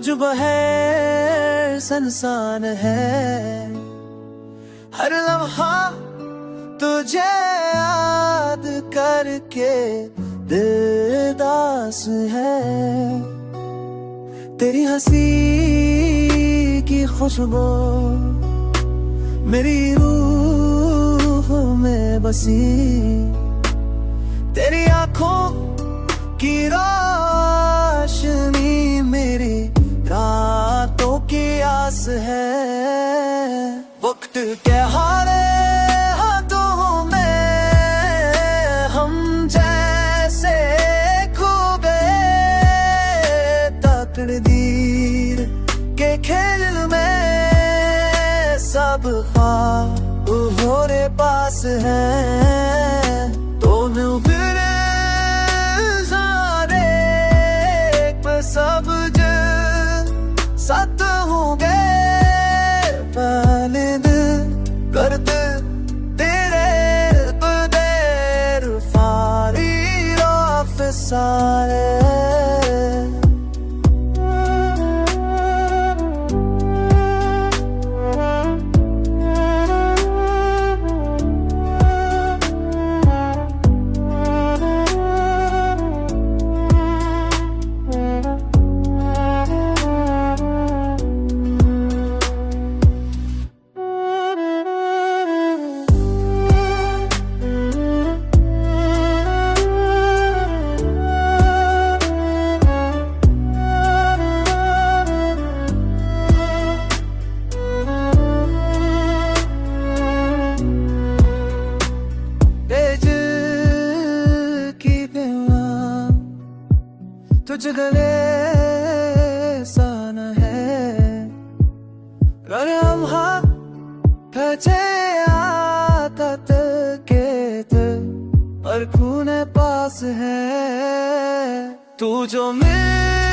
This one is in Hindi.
तुझ बहर संसान है, हर लम्हा तुझे याद करके दिल दास है। तेरी हंसी की खुशबू मेरी रूह में बसी, तेरी आंखों की रोशनी मेरी रातों की आस है। वक्त के हारे हाथों में हम जैसे खो गए, तकदीर के खेल में सब ख्वाब हमारे पास है। तो मैं फिर सारे सब साथ होंगे, पहले करते तेरे बगैर फारी ऑफ सारे। तुझ गले सान है, अरे हम खचे आदत के थे और खून पास है। तू जो मिल